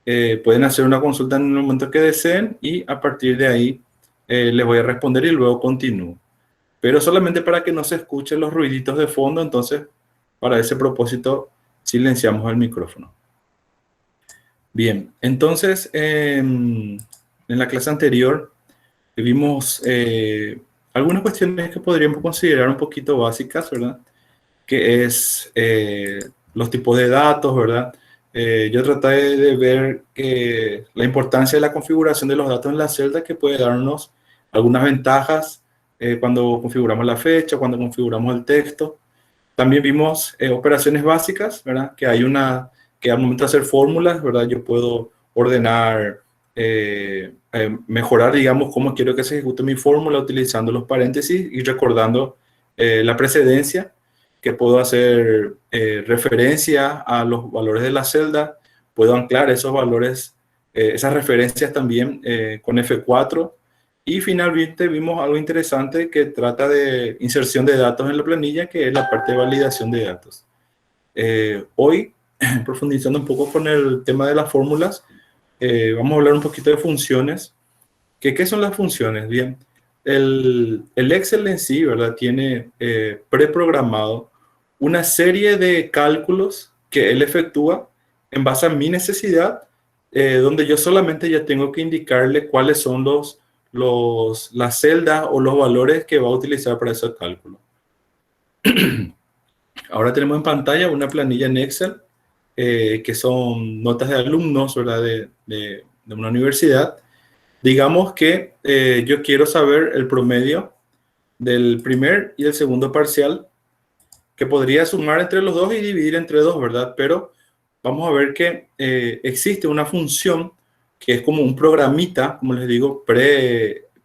Pueden hacer una consulta en el momento que deseen y a partir de ahí les voy a responder y luego continúo. Pero solamente para que no se escuchen los ruiditos de fondo, entonces para ese propósito silenciamos el micrófono. Bien, entonces en la clase anterior vimos algunas cuestiones que podríamos considerar un poquito básicas, ¿verdad? Que es los tipos de datos, ¿verdad? Yo traté de ver la importancia de la configuración de los datos en la celda, que puede darnos algunas ventajas cuando configuramos la fecha, cuando configuramos el texto. También vimos operaciones básicas, ¿verdad? Que al momento de hacer fórmulas, ¿verdad? Yo puedo ordenar, mejorar, digamos, cómo quiero que se ejecute mi fórmula utilizando los paréntesis y recordando la precedencia, que puedo hacer referencia a los valores de la celda, puedo anclar esos valores, esas referencias también con F4. Y finalmente vimos algo interesante que trata de inserción de datos en la planilla, que es la parte de validación de datos. Hoy, profundizando un poco con el tema de las fórmulas, vamos a hablar un poquito de funciones. ¿Qué son las funciones? Bien, el Excel en sí, ¿verdad? Tiene preprogramado una serie de cálculos que él efectúa en base a mi necesidad, donde yo solamente ya tengo que indicarle cuáles son las celdas o los valores que va a utilizar para ese cálculo. Ahora tenemos en pantalla una planilla en Excel, que son notas de alumnos, ¿verdad? De una universidad. Digamos que yo quiero saber el promedio del primer y del segundo parcial, que podría sumar entre los dos y dividir entre dos, ¿verdad? Pero vamos a ver que existe una función que es como un programita, como les digo,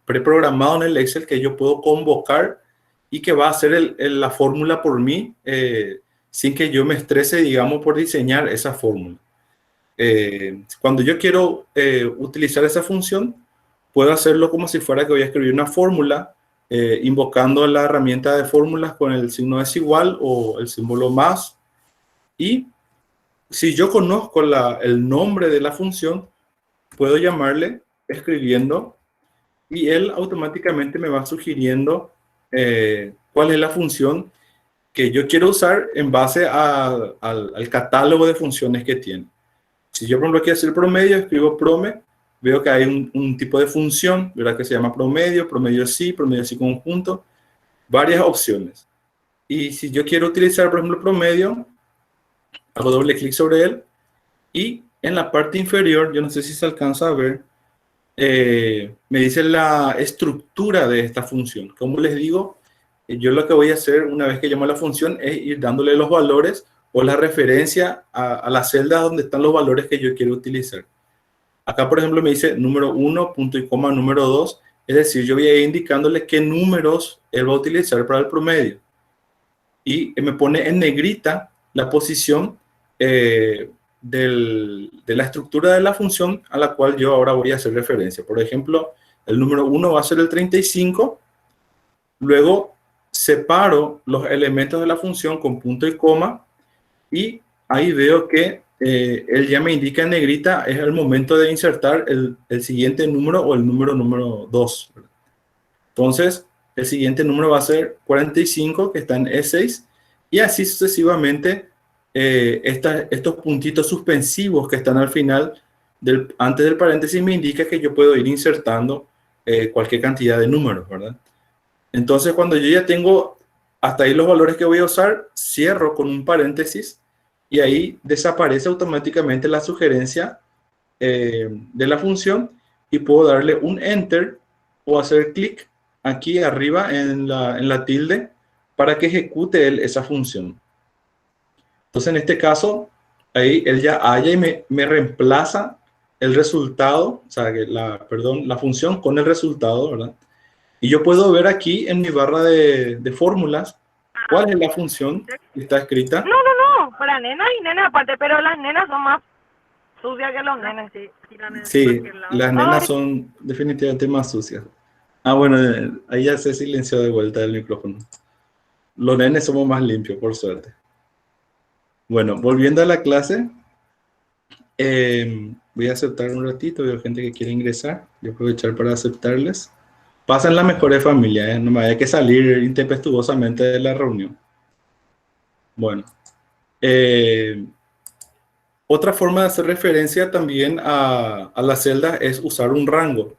preprogramado en el Excel, que yo puedo convocar y que va a hacer la fórmula por mí, sin que yo me estrese, digamos, por diseñar esa fórmula. Cuando yo quiero utilizar esa función, puedo hacerlo como si fuera que voy a escribir una fórmula, invocando la herramienta de fórmulas con el signo desigual o el símbolo más. Y si yo conozco el nombre de la función, puedo llamarle escribiendo y él automáticamente me va sugiriendo cuál es la función que yo quiero usar en base al catálogo de funciones que tiene. Si yo, por ejemplo, quiero hacer promedio, escribo prome, veo que hay un tipo de función, ¿verdad? Que se llama promedio sí conjunto, varias opciones. Y si yo quiero utilizar, por ejemplo, promedio, hago doble clic sobre él y en la parte inferior, yo no sé si se alcanza a ver, me dice la estructura de esta función. Como les digo, yo lo que voy a hacer una vez que llamo a la función es ir dándole los valores o la referencia a la celda donde están los valores que yo quiero utilizar. Acá, por ejemplo, me dice número 1, punto y coma, número 2. Es decir, yo voy a ir indicándole qué números él va a utilizar para el promedio. Y me pone en negrita la posición de la estructura de la función a la cual yo ahora voy a hacer referencia. Por ejemplo, el número 1 va a ser el 35. Luego separo los elementos de la función con punto y coma y ahí veo que él ya me indica en negrita, es el momento de insertar el siguiente número o el número 2. Entonces, el siguiente número va a ser 45, que está en E6, y así sucesivamente, estos puntitos suspensivos que están al final, antes del paréntesis, me indica que yo puedo ir insertando cualquier cantidad de números, ¿verdad? Entonces, cuando yo ya tengo hasta ahí los valores que voy a usar, cierro con un paréntesis y ahí desaparece automáticamente la sugerencia de la función y puedo darle un enter o hacer clic aquí arriba en la tilde para que ejecute él esa función. Entonces, en este caso, ahí él ya halla y me reemplaza el resultado, o sea, la función con el resultado, ¿verdad? Y yo puedo ver aquí en mi barra de fórmulas cuál es la función que está escrita. No, para nenas y nenas aparte, pero las nenas son más sucias que los nenes. Sí, las nenas son definitivamente más sucias. Ah, bueno, ahí ya se silenció de vuelta el micrófono. Los nenes somos más limpios, por suerte. Bueno, volviendo a la clase, Voy a aceptar un ratito, veo gente que quiere ingresar. Voy a aprovechar para aceptarles. Pasen las mejores familias, ¿eh? No me haya que salir intempestuosamente de la reunión. Bueno, eh, otra forma de hacer referencia también a las celdas es usar un rango.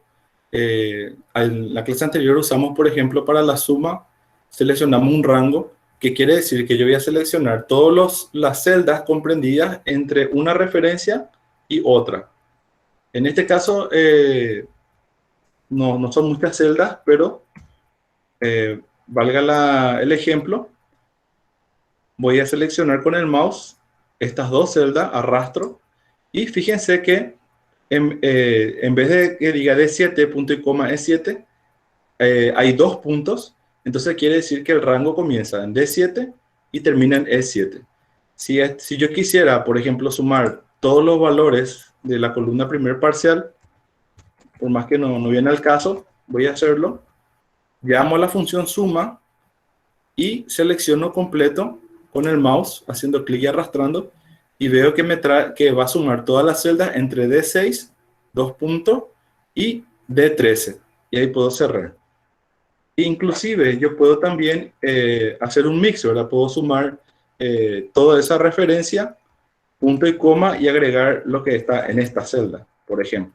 En la clase anterior usamos, por ejemplo, para la suma, seleccionamos un rango, que quiere decir que yo voy a seleccionar todas las celdas comprendidas entre una referencia y otra. En este caso, no son muchas celdas, pero valga el ejemplo, voy a seleccionar con el mouse estas dos celdas, arrastro, y fíjense que en vez de que diga D7, punto y coma E7, hay dos puntos, entonces quiere decir que el rango comienza en D7 y termina en E7. Si yo quisiera, por ejemplo, sumar todos los valores de la columna primer parcial, por más que no viene al caso, voy a hacerlo. Llamo a la función suma y selecciono completo con el mouse, haciendo clic y arrastrando, y veo que que va a sumar todas las celdas entre D6, 2 puntos, y D13. Y ahí puedo cerrar. Inclusive yo puedo también hacer un mix, ¿verdad? Puedo sumar toda esa referencia, punto y coma, y agregar lo que está en esta celda, por ejemplo.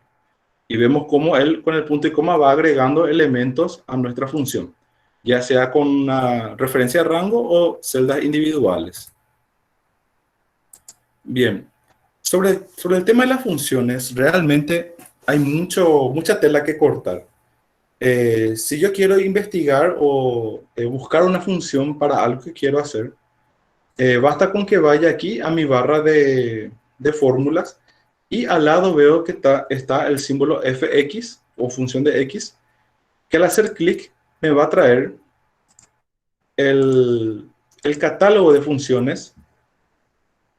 Y vemos cómo él con el punto y coma va agregando elementos a nuestra función, ya sea con una referencia de rango o celdas individuales. Bien, sobre el tema de las funciones, realmente hay mucha tela que cortar. Si yo quiero investigar o buscar una función para algo que quiero hacer, basta con que vaya aquí a mi barra de fórmulas y al lado veo que está el símbolo fx o función de x, que al hacer clic me va a traer el catálogo de funciones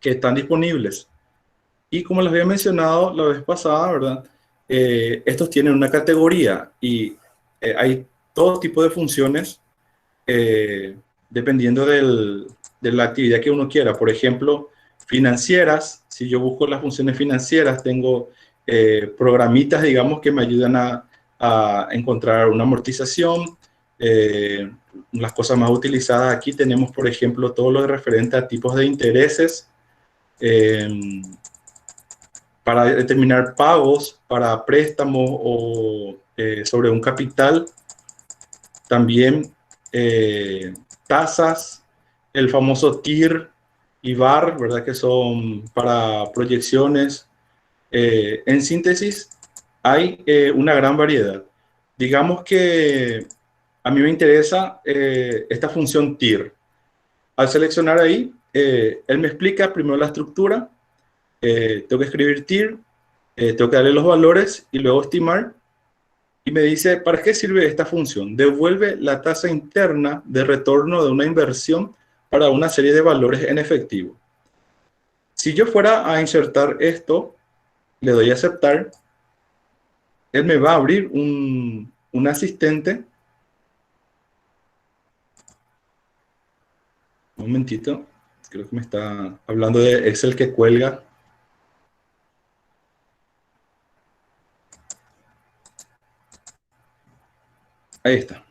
que están disponibles. Y como les había mencionado la vez pasada, ¿verdad? Estos tienen una categoría y hay todo tipo de funciones dependiendo de la actividad que uno quiera. Por ejemplo, financieras. Si yo busco las funciones financieras, tengo programitas, digamos, que me ayudan a encontrar una amortización. Las cosas más utilizadas aquí tenemos, por ejemplo, todo lo referente a tipos de intereses, para determinar pagos para préstamos o sobre un capital. También tasas, el famoso TIR y VAR, ¿verdad? Que son para proyecciones. En síntesis, hay una gran variedad. Digamos que a mí me interesa esta función TIR. Al seleccionar ahí, él me explica primero la estructura. Tengo que escribir TIR, tengo que darle los valores y luego estimar. Y me dice, ¿para qué sirve esta función? Devuelve la tasa interna de retorno de una inversión para una serie de valores en efectivo. Si yo fuera a insertar esto, le doy a aceptar, él me va a abrir un asistente. Un momentito, creo que me está hablando de Excel que cuelga. Ahí está.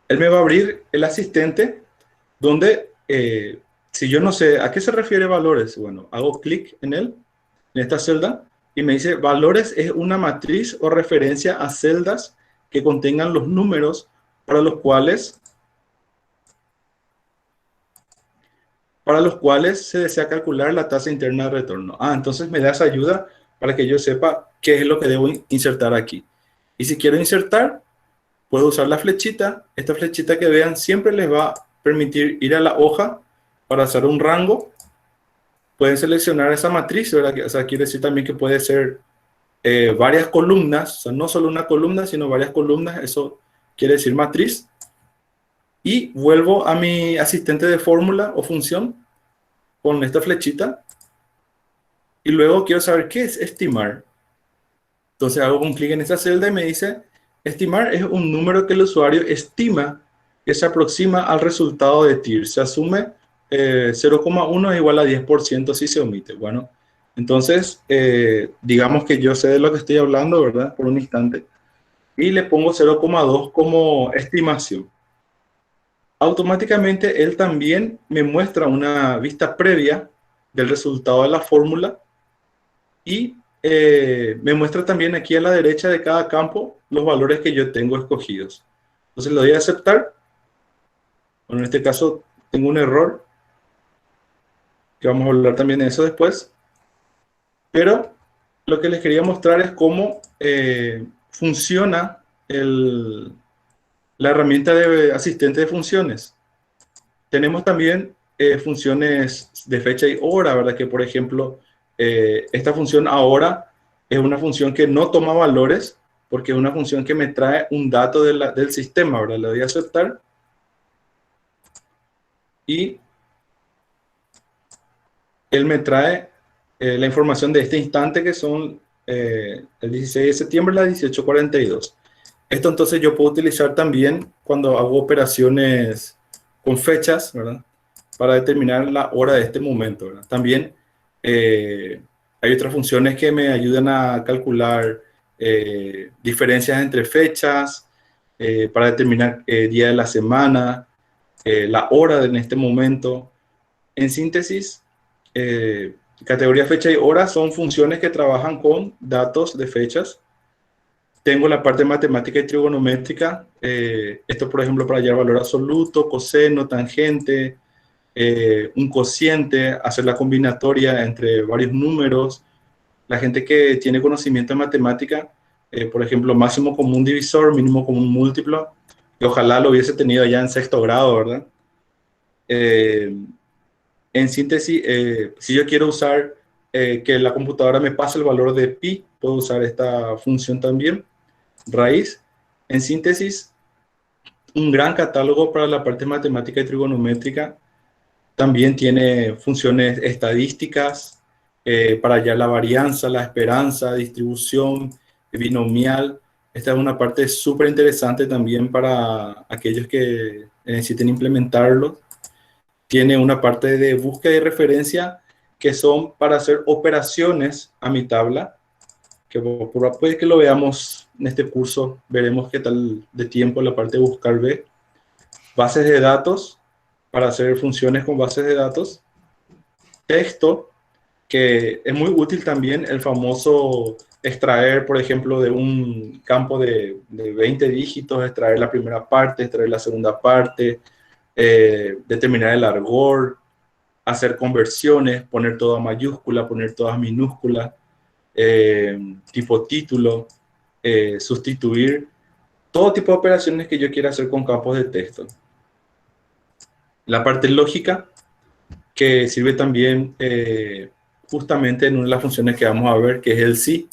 Él me va a abrir el asistente donde, si yo no sé a qué se refiere valores, bueno, hago clic en él, en esta celda, y me dice valores es una matriz o referencia a celdas que contengan los números para los cuales se desea calcular la tasa interna de retorno. Entonces me da esa ayuda para que yo sepa qué es lo que debo insertar aquí. Y si quiero insertar, puedo usar la flechita. Esta flechita que vean siempre les va a permitir ir a la hoja para hacer un rango. Pueden seleccionar esa matriz, ¿verdad? O sea, quiere decir también que puede ser varias columnas, o sea, no solo una columna, sino varias columnas. Eso quiere decir matriz. Y vuelvo a mi asistente de fórmula o función con esta flechita. Y luego quiero saber qué es estimar. Entonces hago un clic en esta celda y me dice, estimar es un número que el usuario estima que se aproxima al resultado de TIR. Se asume 0,1 es igual a 10% si se omite. Bueno, Entonces, digamos que yo sé de lo que estoy hablando, ¿verdad? Por un instante. Y le pongo 0,2 como estimación. Automáticamente él también me muestra una vista previa del resultado de la fórmula y me muestra también aquí a la derecha de cada campo los valores que yo tengo escogidos. Entonces le doy a aceptar. Bueno, en este caso tengo un error, que vamos a hablar también de eso después. Pero lo que les quería mostrar es cómo funciona la herramienta de asistente de funciones. Tenemos también funciones de fecha y hora, ¿verdad? Que por ejemplo, esta función ahora es una función que no toma valores porque es una función que me trae un dato del sistema, ¿verdad? Le doy a aceptar y él me trae la información de este instante que son el 16 de septiembre a las 18:42. Esto entonces yo puedo utilizar también cuando hago operaciones con fechas, ¿verdad? Para determinar la hora de este momento, ¿verdad? También hay otras funciones que me ayudan a calcular diferencias entre fechas, para determinar día de la semana, la hora en este momento. En síntesis, categoría fecha y hora son funciones que trabajan con datos de fechas. Tengo la parte matemática y trigonométrica. Esto, por ejemplo, para hallar valor absoluto, coseno, tangente, un cociente, hacer la combinatoria entre varios números. La gente que tiene conocimiento en matemática, por ejemplo, máximo común divisor, mínimo común múltiplo, que ojalá lo hubiese tenido ya en sexto grado, ¿verdad? Eh, en síntesis, si yo quiero usar que la computadora me pase el valor de pi, puedo usar esta función también, raíz. En síntesis, un gran catálogo para la parte matemática y trigonométrica. También tiene funciones estadísticas para hallar la varianza, la esperanza, distribución, binomial. Esta es una parte súper interesante también para aquellos que necesiten implementarlo. Tiene una parte de búsqueda y referencia que son para hacer operaciones a mi tabla, que puede que lo veamos en este curso, veremos qué tal de tiempo la parte de buscar ve. Bases de datos, para hacer funciones con bases de datos. Texto, que es muy útil también, el famoso extraer, por ejemplo, de un campo de 20 dígitos, extraer la primera parte, extraer la segunda parte, determinar el largor, hacer conversiones, poner todo a mayúscula, poner todas minúsculas, tipo título, sustituir, todo tipo de operaciones que yo quiera hacer con campos de texto. La parte lógica, que sirve también justamente en una de las funciones que vamos a ver, que es el sí.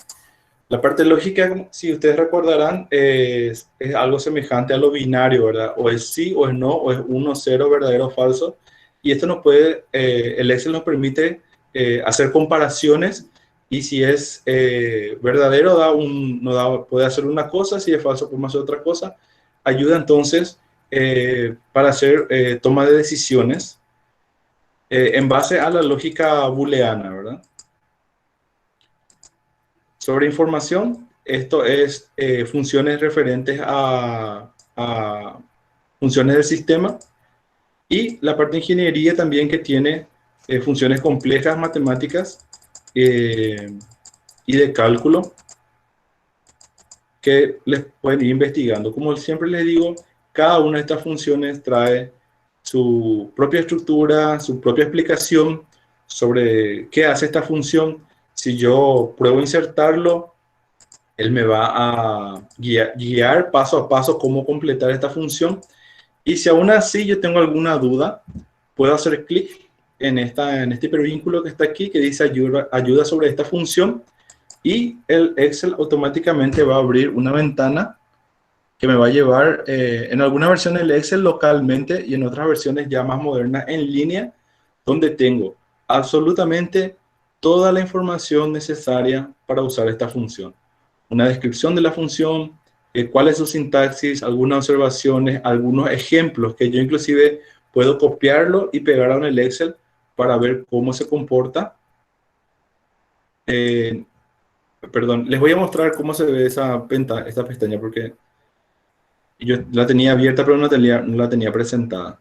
La parte lógica, si ustedes recordarán, es algo semejante a lo binario, ¿verdad? O es sí o es no, o es 1, 0, verdadero o falso. Y esto nos puede, el Excel nos permite hacer comparaciones y si es verdadero puede hacer una cosa, si es falso podemos hacer otra cosa. Ayuda entonces para hacer toma de decisiones en base a la lógica booleana, ¿verdad? Sobre información, esto es funciones referentes a funciones del sistema y la parte de ingeniería también que tiene funciones complejas matemáticas y de cálculo que les pueden ir investigando. Como siempre les digo, cada una de estas funciones trae su propia estructura, su propia explicación sobre qué hace esta función. Si yo pruebo a insertarlo, él me va a guiar paso a paso cómo completar esta función. Y si aún así yo tengo alguna duda, puedo hacer clic en este hipervínculo que está aquí, que dice ayuda sobre esta función, y el Excel automáticamente va a abrir una ventana que me va a llevar, en algunas versiones del Excel localmente y en otras versiones ya más modernas en línea, donde tengo absolutamente toda la información necesaria para usar esta función. Una descripción de la función, cuál es su sintaxis, algunas observaciones, algunos ejemplos que yo inclusive puedo copiarlo y pegarlo en el Excel para ver cómo se comporta. Eh, Perdón, les voy a mostrar cómo se ve esta pestaña, porque yo la tenía abierta, pero no la tenía presentada.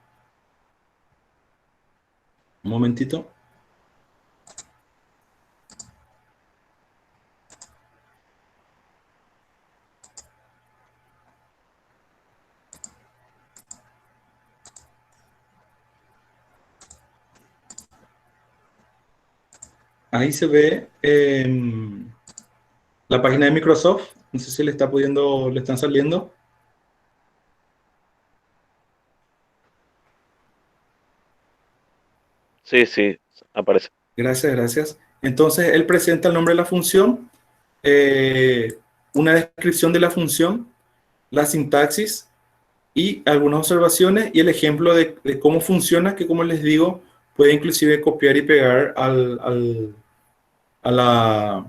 Un momentito. Ahí se ve la página de Microsoft. No sé si le están saliendo. Sí, sí, aparece. Gracias, gracias. Entonces, él presenta el nombre de la función, eh, una descripción de la función, la sintaxis y algunas observaciones y el ejemplo de cómo funciona, que como les digo, puede inclusive copiar y pegar a,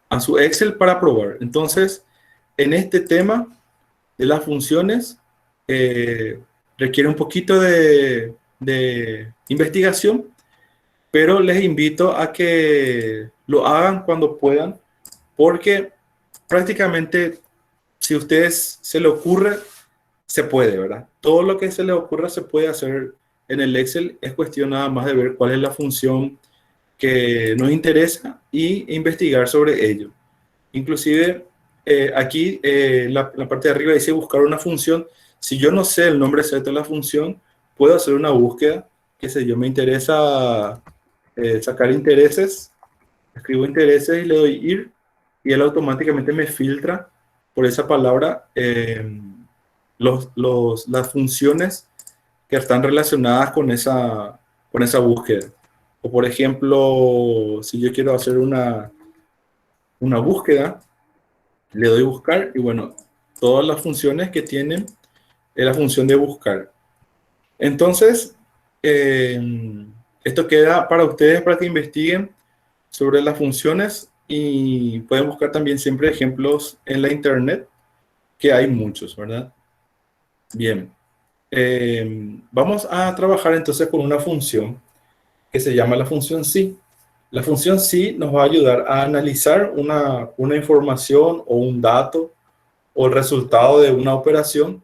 a su Excel para probar. Entonces, en este tema de las funciones, eh, requiere un poquito de investigación, pero les invito a que lo hagan cuando puedan, porque prácticamente si a ustedes se le ocurre, se puede, ¿verdad? Todo lo que se les ocurra se puede hacer en el Excel, es cuestión nada más de ver cuál es la función que nos interesa y investigar sobre ello. Inclusive aquí la parte de arriba dice buscar una función. Si yo no sé el nombre exacto de la función, puedo hacer una búsqueda, qué sé yo, me interesa sacar intereses, escribo intereses y le doy ir y él automáticamente me filtra por esa palabra las funciones que están relacionadas con esa búsqueda. O por ejemplo, si yo quiero hacer una búsqueda, le doy buscar y bueno, todas las funciones que tienen es la función de buscar. Entonces, esto queda para ustedes para que investiguen sobre las funciones y pueden buscar también siempre ejemplos en la internet, que hay muchos, ¿verdad? Bien, vamos a trabajar entonces con una función que se llama la función sí. La función sí nos va a ayudar a analizar una información o un dato o el resultado de una operación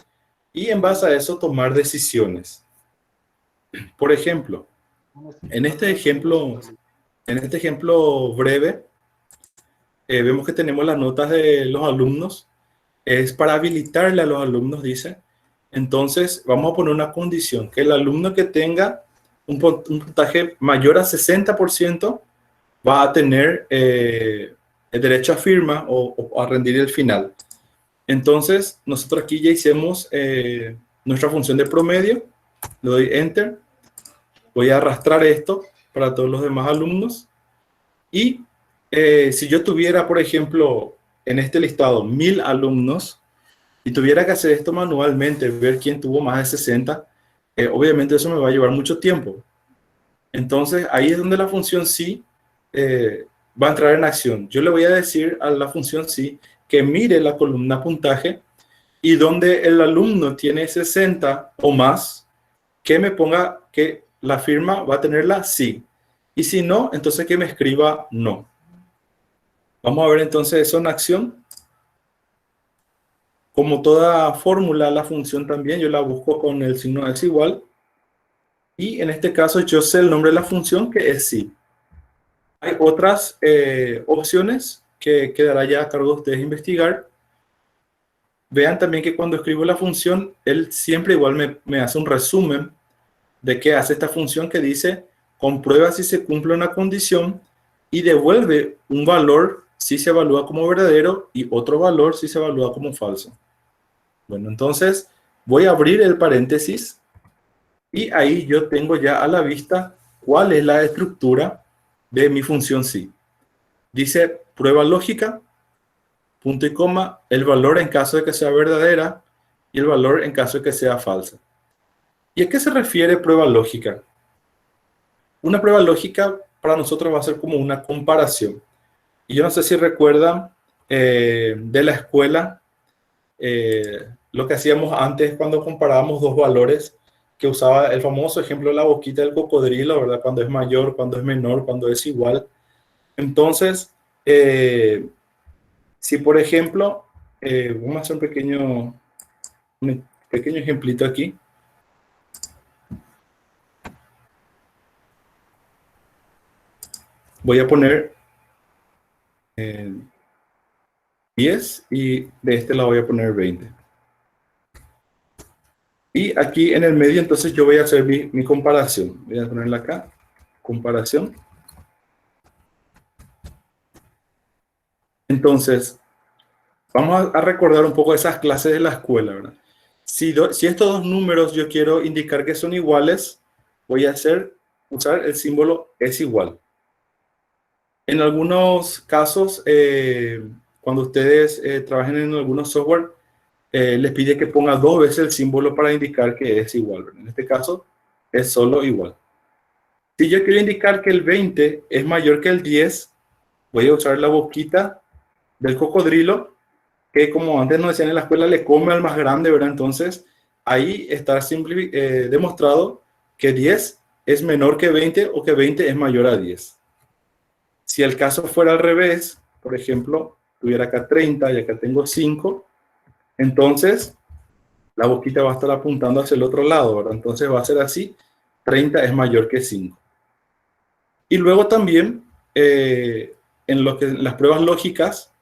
y en base a eso tomar decisiones. Por ejemplo, en este ejemplo, en este ejemplo breve, vemos que tenemos las notas de los alumnos. Es para habilitarle a los alumnos, dice. Entonces, vamos a poner una condición, que el alumno que tenga un puntaje mayor a 60% va a tener el derecho a firma o a rendir el final. Entonces, nosotros aquí ya hicimos nuestra función de promedio. Le doy Enter. Voy a arrastrar esto para todos los demás alumnos. Y si yo tuviera, por ejemplo, en este listado 1000 alumnos y tuviera que hacer esto manualmente, ver quién tuvo más de 60, obviamente eso me va a llevar mucho tiempo. Entonces, ahí es donde la función sí va a entrar en acción. Yo le voy a decir a la función sí que mire la columna puntaje y donde el alumno tiene 60 o más, que me ponga que la firma va a tenerla sí. Y si no, entonces que me escriba no. Vamos a ver entonces eso en acción. Como toda fórmula, la función también yo la busco con el signo es igual. Y en este caso yo sé el nombre de la función que es sí. Hay otras opciones que quedará ya a cargo de ustedes investigar. Vean también que cuando escribo la función, él siempre igual me hace un resumen de qué hace esta función que dice comprueba si se cumple una condición y devuelve un valor si se evalúa como verdadero y otro valor si se evalúa como falso. Bueno, entonces voy a abrir el paréntesis y ahí yo tengo ya a la vista cuál es la estructura de mi función sí. Dice prueba lógica, punto y coma, el valor en caso de que sea verdadera y el valor en caso de que sea falsa. ¿Y a qué se refiere prueba lógica? Una prueba lógica para nosotros va a ser como una comparación. Y yo no sé si recuerdan de la escuela lo que hacíamos antes cuando comparábamos dos valores, que usaba el famoso ejemplo de la boquita del cocodrilo, ¿verdad? Cuando es mayor, cuando es menor, cuando es igual. Entonces, si por ejemplo, vamos a hacer un pequeño ejemplito aquí. Voy a poner 10 y de este lado voy a poner 20. Y aquí en el medio, entonces yo voy a hacer mi comparación. Voy a ponerla acá, comparación. Entonces, vamos a recordar un poco esas clases de la escuela, ¿verdad? Si estos dos números yo quiero indicar que son iguales, voy a usar el símbolo es igual. En algunos casos, cuando ustedes trabajen en algunos software, les pide que ponga 2 veces el símbolo para indicar que es igual, ¿verdad? En este caso, es solo igual. Si yo quiero indicar que el 20 es mayor que el 10, voy a usar la boquita del cocodrilo, que como antes nos decían en la escuela, le come al más grande, ¿verdad? Entonces, ahí está demostrado que 10 es menor que 20 o que 20 es mayor a 10. Si el caso fuera al revés, por ejemplo, tuviera acá 30 y acá tengo 5, entonces la boquita va a estar apuntando hacia el otro lado, ¿verdad? Entonces va a ser así, 30 es mayor que 5. Y luego también, en las pruebas lógicas,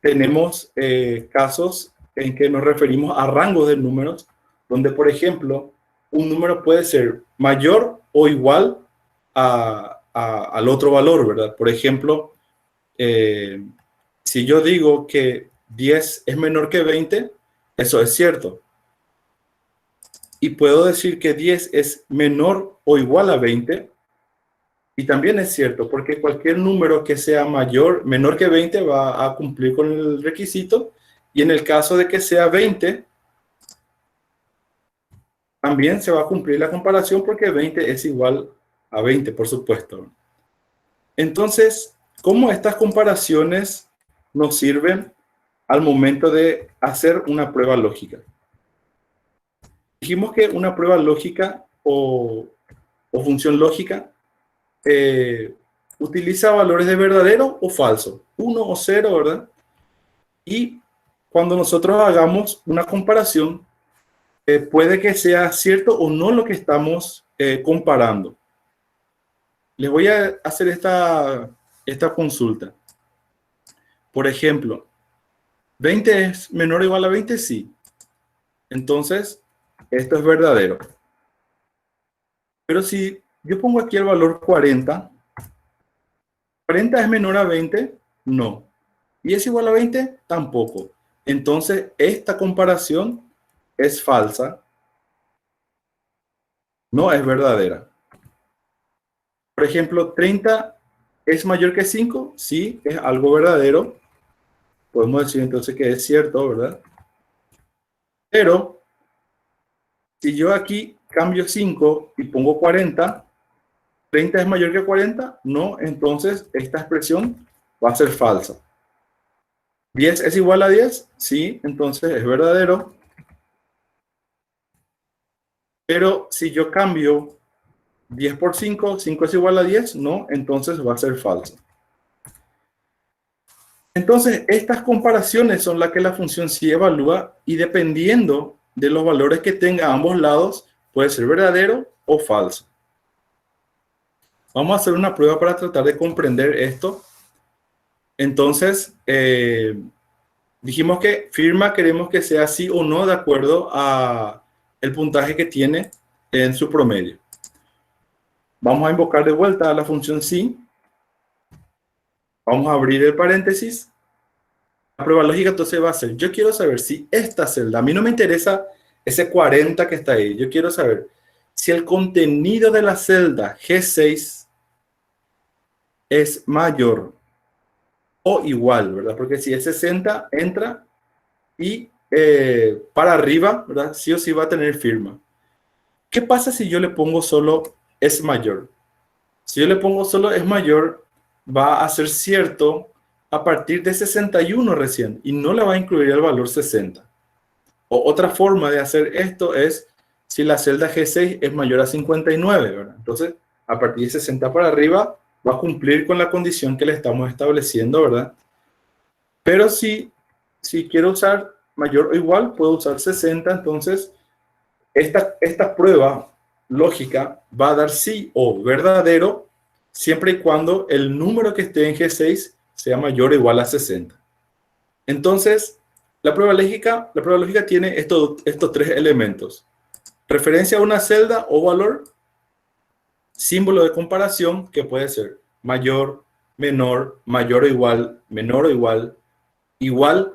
tenemos casos en que nos referimos a rangos de números, donde, por ejemplo, un número puede ser mayor o igual al otro valor, ¿verdad? Por ejemplo, si yo digo que 10 es menor que 20, eso es cierto. Y puedo decir que 10 es menor o igual a 20, y también es cierto, porque cualquier número que sea menor que 20 va a cumplir con el requisito, y en el caso de que sea 20, también se va a cumplir la comparación porque 20 es igual a 20, por supuesto. Entonces, ¿cómo estas comparaciones nos sirven al momento de hacer una prueba lógica? Dijimos que una prueba lógica o función lógica utiliza valores de verdadero o falso, 1 o 0, ¿verdad? Y cuando nosotros hagamos una comparación, puede que sea cierto o no lo que estamos comparando. Les voy a hacer esta consulta. Por ejemplo, ¿20 es menor o igual a 20? Sí. Entonces, esto es verdadero. Pero si yo pongo aquí el valor 40, ¿40 es menor a 20? No. ¿Y es igual a 20? Tampoco. Entonces, esta comparación es falsa, no es verdadera. Por ejemplo, 30 es mayor que 5, sí, es algo verdadero. Podemos decir entonces que es cierto, ¿verdad? Pero, si yo aquí cambio 5 y pongo 40, ¿30 es mayor que 40? No, entonces esta expresión va a ser falsa. ¿10 es igual a 10? Sí, entonces es verdadero. Pero si yo cambio 10 por 5, ¿5 es igual a 10? No, entonces va a ser falso. Entonces, estas comparaciones son las que la función sí evalúa, y dependiendo de los valores que tenga a ambos lados, puede ser verdadero o falso. Vamos a hacer una prueba para tratar de comprender esto. Entonces, dijimos que firma queremos que sea sí o no de acuerdo a el puntaje que tiene en su promedio. Vamos a invocar de vuelta a la función sí. Vamos a abrir el paréntesis. La prueba lógica entonces va a ser, yo quiero saber si esta celda, a mí no me interesa ese 40 que está ahí, yo quiero saber si el contenido de la celda G6 es mayor o igual, ¿verdad? Porque si es 60, entra y para arriba, ¿verdad? Sí o sí va a tener firma. ¿Qué pasa si yo le pongo solo es mayor? Si yo le pongo solo es mayor, va a ser cierto a partir de 61 recién, y no le va a incluir el valor 60. O otra forma de hacer esto es si la celda G6 es mayor a 59, ¿verdad? Entonces, a partir de 60 para arriba, va a cumplir con la condición que le estamos estableciendo, ¿verdad? Pero si quiero usar mayor o igual, puedo usar 60. Entonces, esta prueba lógica va a dar sí o verdadero siempre y cuando el número que esté en G6 sea mayor o igual a 60. Entonces, la prueba lógica tiene estos tres elementos: referencia a una celda o valor, símbolo de comparación, que puede ser mayor, menor, mayor o igual, menor o igual, igual,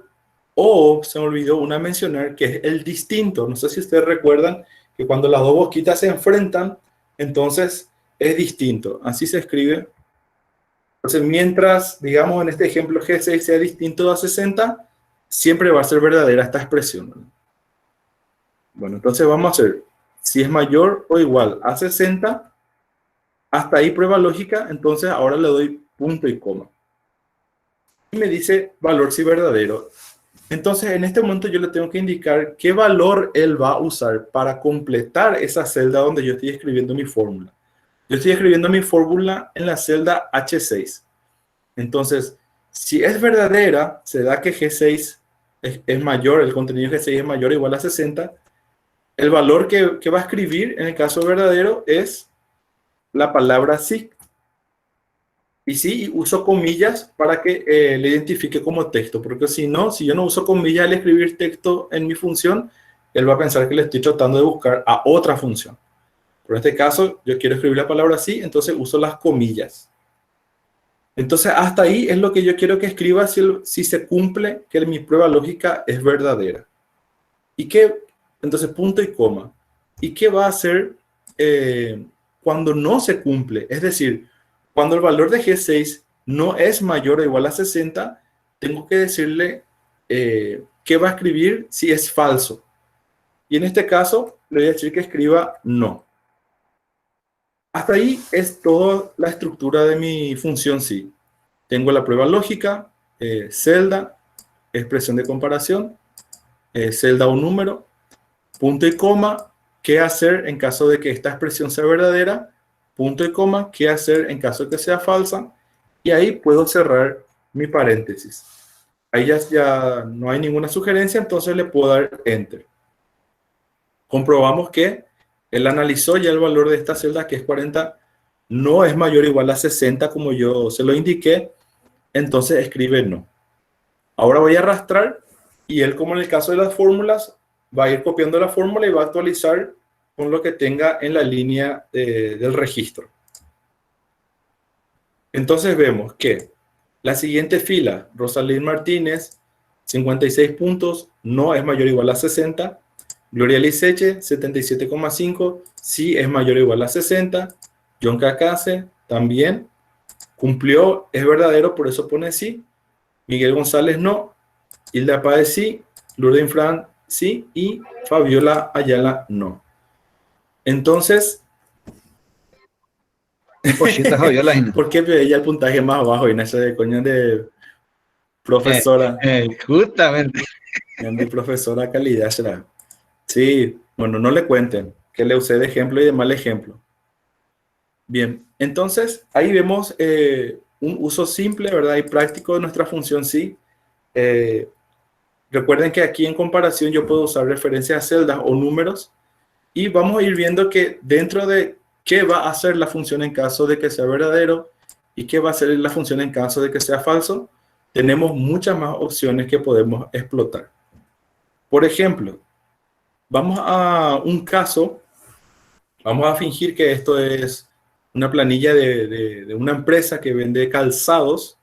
o se me olvidó una mencionar que es el distinto. No sé si ustedes recuerdan que cuando las dos boquitas se enfrentan, entonces es distinto. Así se escribe. Entonces, mientras, digamos, en este ejemplo G6 sea distinto a 60, siempre va a ser verdadera esta expresión, ¿no? Bueno, entonces vamos a hacer, si es mayor o igual a 60, hasta ahí prueba lógica. Entonces ahora le doy punto y coma. Y me dice valor si verdadero. Entonces en este momento yo le tengo que indicar qué valor él va a usar para completar esa celda donde yo estoy escribiendo mi fórmula. Yo estoy escribiendo mi fórmula en la celda H6. Entonces, si es verdadera, se da que G6 es mayor, el contenido de G6 es mayor o igual a 60. El valor que va a escribir en el caso verdadero es la palabra sí. Y sí, uso comillas para que le identifique como texto, porque si no, si yo no uso comillas al escribir texto en mi función, él va a pensar que le estoy tratando de buscar a otra función. Por este caso, yo quiero escribir la palabra sí, entonces uso las comillas. Entonces, hasta ahí es lo que yo quiero que escriba si se cumple que mi prueba lógica es verdadera. ¿Y qué? Entonces, punto y coma. ¿Y qué va a hacer cuando no se cumple? Es decir, cuando el valor de G6 no es mayor o igual a 60, tengo que decirle qué va a escribir si es falso. Y en este caso, le voy a decir que escriba no. Hasta ahí es toda la estructura de mi función sí. Tengo la prueba lógica, celda, expresión de comparación, celda o número, punto y coma, qué hacer en caso de que esta expresión sea verdadera, punto y coma, qué hacer en caso de que sea falsa, y ahí puedo cerrar mi paréntesis. Ahí ya no hay ninguna sugerencia, entonces le puedo dar enter. Comprobamos que él analizó ya el valor de esta celda, que es 40, no es mayor o igual a 60 como yo se lo indiqué, entonces escribe no. Ahora voy a arrastrar y él, como en el caso de las fórmulas, va a ir copiando la fórmula y va a actualizar con lo que tenga en la línea del registro. Entonces vemos que la siguiente fila, Rosalind Martínez, 56 puntos, no es mayor o igual a 60. Gloria Liceche, 77,5, sí es mayor o igual a 60. John Cacase, también cumplió, es verdadero, por eso pone sí. Miguel González, no. Hilda Páez, sí. Lourdes Infran, sí. Y Fabiola Ayala, no. Entonces, Pochita Javiola. ¿por qué ella el puntaje más bajo en ese de coño de profesora? Justamente. De profesora calidad será. Sí, bueno, no le cuenten, que le usé de ejemplo y de mal ejemplo. Bien, entonces ahí vemos un uso simple, ¿verdad? Y práctico de nuestra función sí. Recuerden que aquí en comparación yo puedo usar referencias a celdas o números y vamos a ir viendo que dentro de qué va a hacer la función en caso de que sea verdadero y qué va a hacer la función en caso de que sea falso, tenemos muchas más opciones que podemos explotar. Por ejemplo, vamos a un caso, vamos a fingir que esto es una planilla de una empresa que vende calzados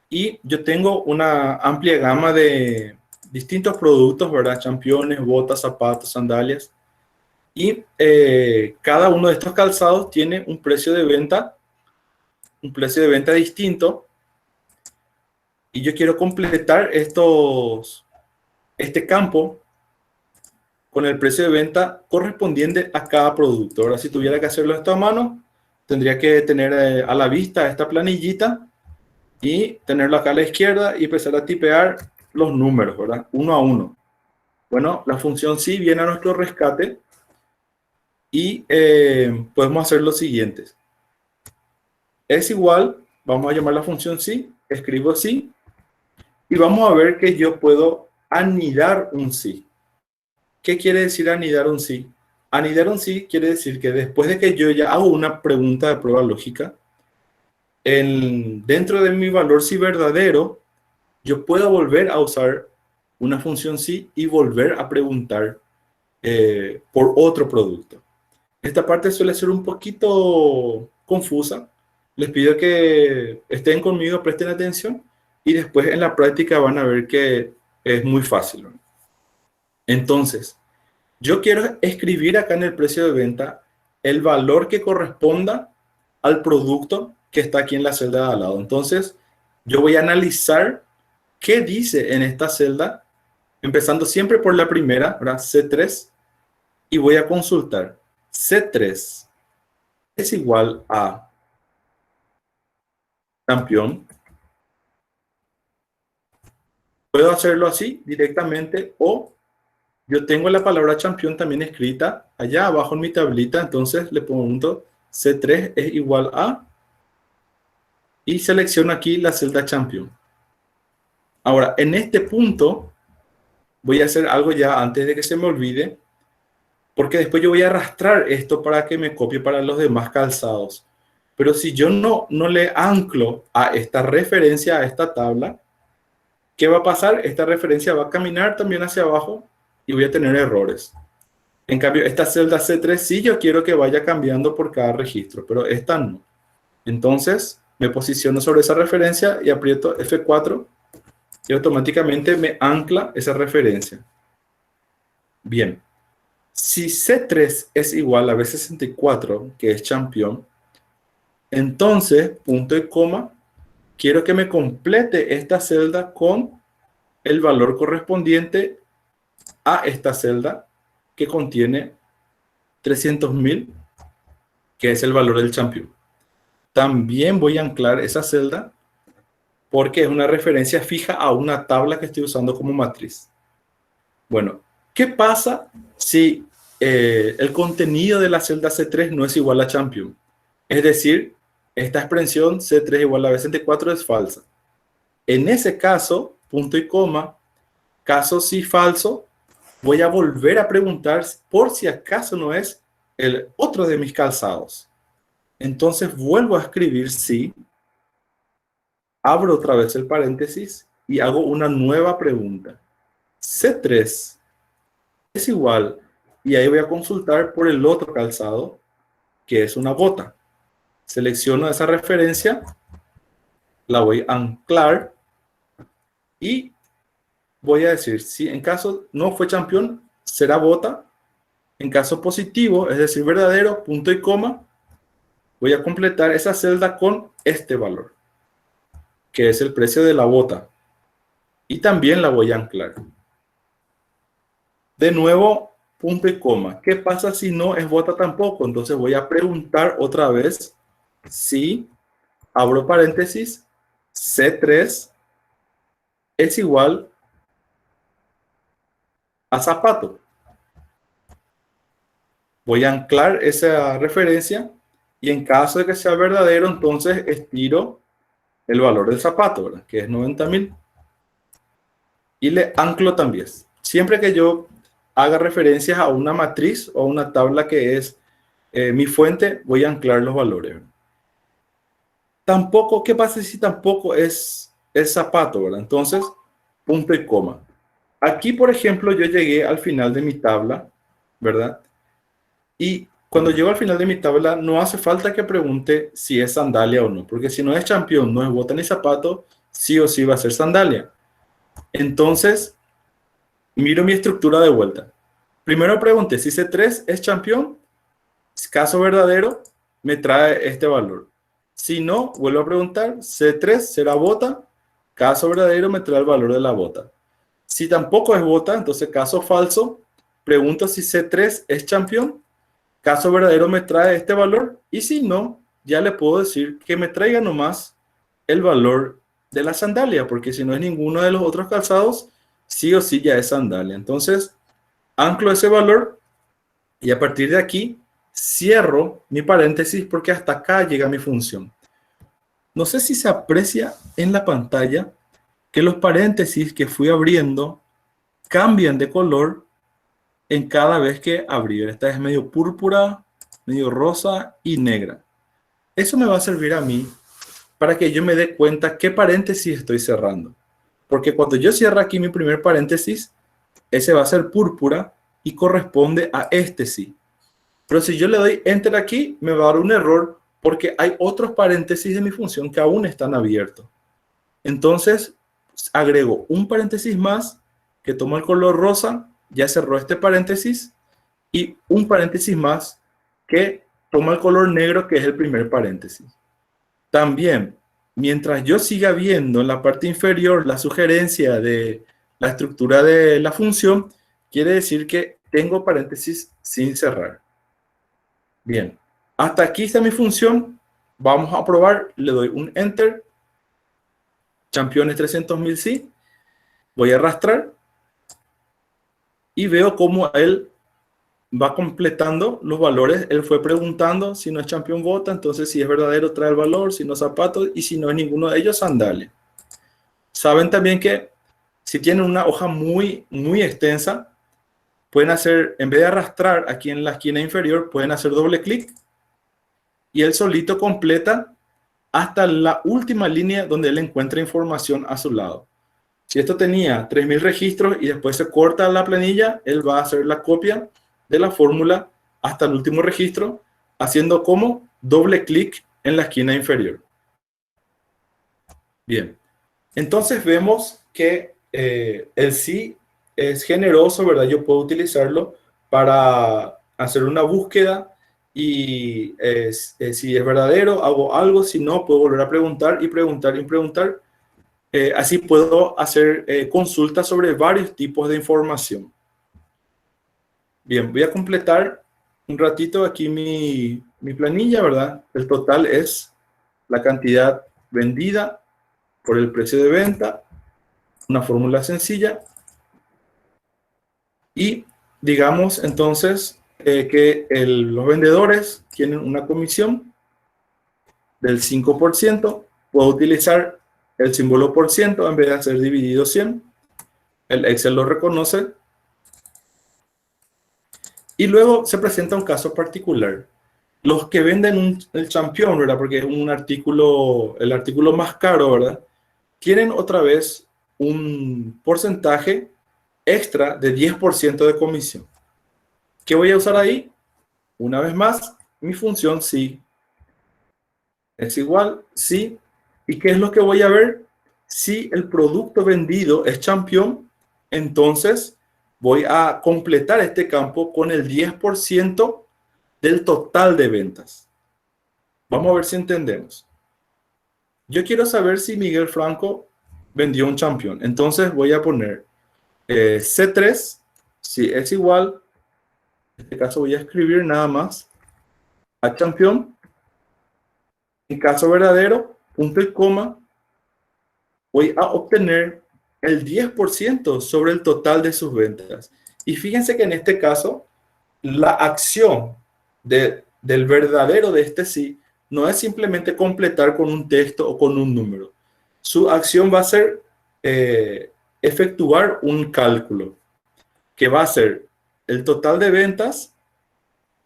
y yo tengo una amplia gama de distintos productos, ¿verdad? Championes, botas, zapatos, sandalias. Y cada uno de estos calzados tiene un precio de venta distinto. Y yo quiero completar este campo con el precio de venta correspondiente a cada producto. Ahora, si tuviera que hacerlo esto a mano, tendría que tener a la vista esta planillita y tenerlo acá a la izquierda y empezar a tipear los números, ¿verdad? Uno a uno. Bueno, la función sí viene a nuestro rescate y podemos hacer lo siguiente. es igual, vamos a llamar la función sí, escribo sí, y vamos a ver que yo puedo anidar un sí. ¿Qué quiere decir anidar un sí? Anidar un sí quiere decir que después de que yo ya hago una pregunta de prueba lógica, dentro de mi valor sí verdadero, yo puedo volver a usar una función sí y volver a preguntar por otro producto. Esta parte suele ser un poquito confusa. Les pido que estén conmigo, presten atención y después en la práctica van a ver que es muy fácil. Entonces, yo quiero escribir acá en el precio de venta el valor que corresponda al producto que está aquí en la celda de al lado. Entonces, yo voy a analizar qué dice en esta celda, empezando siempre por la primera, ¿verdad? C3, y voy a consultar. C3 es igual a campeón. Puedo hacerlo así directamente o yo tengo la palabra campeón también escrita allá abajo en mi tablita, entonces le pregunto C3 es igual a y selecciono aquí la celda campeón. Ahora, en este punto voy a hacer algo ya antes de que se me olvide, porque después yo voy a arrastrar esto para que me copie para los demás calzados. Pero si yo no le anclo a esta referencia, a esta tabla, ¿qué va a pasar? Esta referencia va a caminar también hacia abajo y voy a tener errores. En cambio, esta celda C3 sí yo quiero que vaya cambiando por cada registro, pero esta no. Entonces, me posiciono sobre esa referencia y aprieto F4 y automáticamente me ancla esa referencia. Bien. Si C3 es igual a B64, que es campeón, entonces, punto y coma, quiero que me complete esta celda con el valor correspondiente a esta celda que contiene 300.000, que es el valor del campeón. También voy a anclar esa celda porque es una referencia fija a una tabla que estoy usando como matriz. Bueno, ¿qué pasa si el contenido de la celda C3 no es igual a champion? Es decir, esta expresión C3 igual a B64 es falsa. En ese caso, punto y coma, caso sí falso, voy a volver a preguntar por si acaso no es el otro de mis calzados. Entonces vuelvo a escribir sí, abro otra vez el paréntesis y hago una nueva pregunta. C3 es igual, y ahí voy a consultar por el otro calzado, que es una bota. Selecciono esa referencia, la voy a anclar y voy a decir, si en caso no fue campeón, será bota. En caso positivo, es decir, verdadero, punto y coma, voy a completar esa celda con este valor, que es el precio de la bota. Y también la voy a anclar. De nuevo, punto y coma. ¿Qué pasa si no es bota tampoco? Entonces voy a preguntar otra vez si, abro paréntesis, C3 es igual a zapato. Voy a anclar esa referencia y en caso de que sea verdadero, entonces estiro el valor del zapato, ¿verdad? Que es 90.000. Y le anclo también. Siempre que yo haga referencias a una matriz o a una tabla que es mi fuente, voy a anclar los valores. Tampoco, ¿qué pasa si tampoco es el zapato, ¿verdad? Entonces, punto y coma. Aquí, por ejemplo, yo llegué al final de mi tabla, ¿verdad? Y cuando llego al final de mi tabla, no hace falta que pregunte si es sandalia o no, porque si no es campeón, no es bota ni zapato, sí o sí va a ser sandalia. Entonces, miro mi estructura de vuelta. Primero pregunté si C3 es campeón. Caso verdadero, me trae este valor. Si no, vuelvo a preguntar, C3 será bota. Caso verdadero, me trae el valor de la bota. Si tampoco es bota, entonces caso falso, pregunto si C3 es campeón. Caso verdadero, me trae este valor. Y si no, ya le puedo decir que me traiga nomás el valor de la sandalia, porque si no es ninguno de los otros calzados, sí o sí ya es sandalia. Entonces, anclo ese valor y a partir de aquí cierro mi paréntesis porque hasta acá llega mi función. No sé si se aprecia en la pantalla que los paréntesis que fui abriendo cambian de color en cada vez que abrí. Esta es medio púrpura, medio rosa y negra. Eso me va a servir a mí para que yo me dé cuenta qué paréntesis estoy cerrando. Porque cuando yo cierro aquí mi primer paréntesis, ese va a ser púrpura y corresponde a este sí. Pero si yo le doy enter aquí, me va a dar un error porque hay otros paréntesis de mi función que aún están abiertos. Entonces, agrego un paréntesis más que toma el color rosa, ya cerró este paréntesis, y un paréntesis más que toma el color negro, que es el primer paréntesis. También, mientras yo siga viendo en la parte inferior la sugerencia de la estructura de la función, quiere decir que tengo paréntesis sin cerrar. Bien, hasta aquí está mi función. Vamos a probar. Le doy un enter. Championes 300.000 sí. Voy a arrastrar y veo cómo él va completando los valores. Él fue preguntando si no es campeón bota, entonces si es verdadero trae el valor, si no zapatos, y si no es ninguno de ellos, sandalias. Saben también que si tienen una hoja muy extensa, pueden hacer, en vez de arrastrar aquí en la esquina inferior, pueden hacer doble clic y él solito completa hasta la última línea donde él encuentra información a su lado. Si esto tenía 3.000 registros y después se corta la planilla, él va a hacer la copia de la fórmula hasta el último registro, haciendo como doble clic en la esquina inferior. Bien, entonces vemos que el sí es generoso, ¿verdad? Yo puedo utilizarlo para hacer una búsqueda y si es verdadero, hago algo, si no, puedo volver a preguntar y preguntar y preguntar. Así puedo hacer consultas sobre varios tipos de información. Bien, voy a completar un ratito aquí mi planilla, ¿verdad? El total es la cantidad vendida por el precio de venta, una fórmula sencilla. Y digamos entonces que los vendedores tienen una comisión del 5%. Puedo utilizar el símbolo por ciento en vez de hacer dividido 100. El Excel lo reconoce. Y luego se presenta un caso particular. Los que venden el campeón, ¿verdad? Porque es un artículo, el artículo más caro, ¿verdad? Tienen otra vez un porcentaje extra de 10% de comisión. ¿Qué voy a usar ahí? Una vez más, mi función sí es igual, sí. ¿Y qué es lo que voy a ver? Si el producto vendido es campeón, entonces voy a completar este campo con el 10% del total de ventas. Vamos a ver si entendemos. Yo quiero saber si Miguel Franco vendió un campeón. Entonces voy a poner C3, si es igual, en este caso voy a escribir nada más a campeón. En caso verdadero, punto y coma, voy a obtener el 10% sobre el total de sus ventas. Y fíjense que en este caso, la acción del verdadero de este sí no es simplemente completar con un texto o con un número. Su acción va a ser efectuar un cálculo que va a ser el total de ventas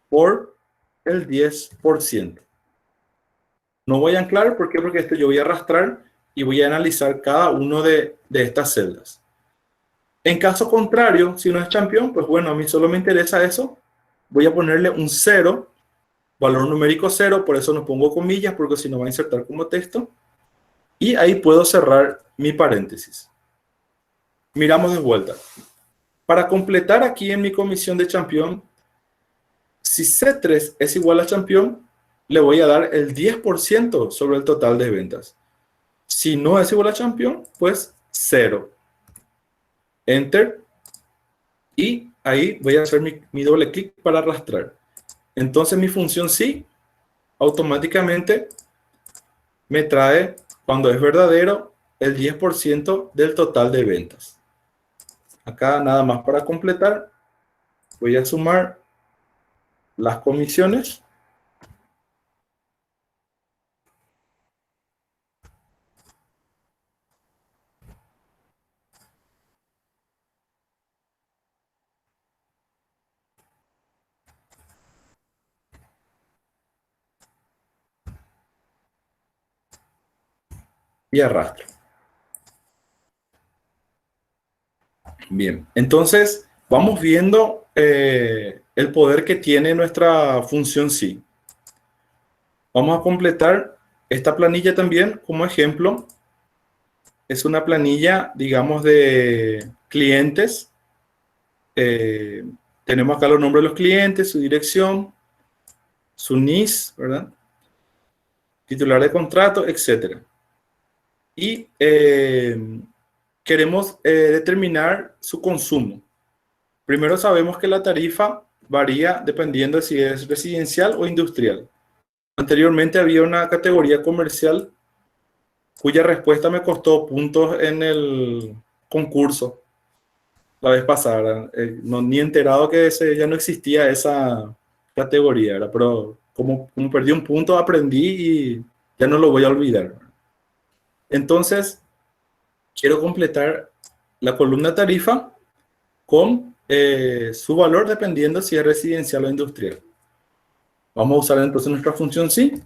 por el 10%. No voy a anclar, ¿por qué? Porque esto yo voy a arrastrar y voy a analizar cada uno de estas celdas. En caso contrario, si no es campeón, pues bueno, a mí solo me interesa eso. Voy a ponerle un 0, valor numérico 0, por eso no pongo comillas, porque si no va a insertar como texto. Y ahí puedo cerrar mi paréntesis. Miramos de vuelta. Para completar aquí en mi comisión de campeón, si C3 es igual a campeón, le voy a dar el 10% sobre el total de ventas. Si no es igual a campeón, pues 0. Enter. Y ahí voy a hacer mi doble clic para arrastrar. Entonces mi función sí automáticamente me trae, cuando es verdadero, el 10% del total de ventas. Acá nada más para completar, voy a sumar las comisiones. y arrastro. Bien, entonces vamos viendo el poder que tiene nuestra función sí. Vamos a completar esta planilla también como ejemplo. Es una planilla, digamos, de clientes. Tenemos acá los nombres de los clientes, su dirección, su NIS, ¿verdad? Titular de contrato, etc. Y queremos determinar su consumo. Primero sabemos que la tarifa varía dependiendo de si es residencial o industrial. Anteriormente había una categoría comercial cuya respuesta me costó puntos en el concurso la vez pasada. No, ni enterado que ya no existía esa categoría, ¿verdad? Pero como perdí un punto, aprendí y ya no lo voy a olvidar. Entonces, quiero completar la columna tarifa con su valor dependiendo si es residencial o industrial. Vamos a usar entonces nuestra función sí.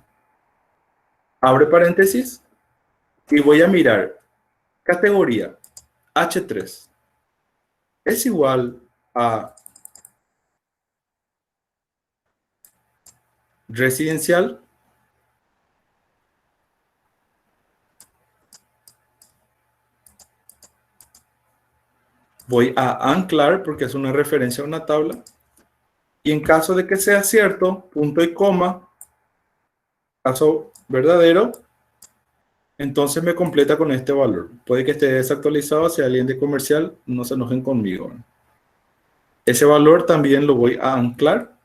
Abre paréntesis y voy a mirar categoría H3 es igual a residencial. Voy a anclar porque es una referencia a una tabla. Y en caso de que sea cierto, punto y coma, caso verdadero, entonces me completa con este valor. Puede que esté desactualizado, si alguien de comercial, no se enojen conmigo. Ese valor también lo voy a anclar.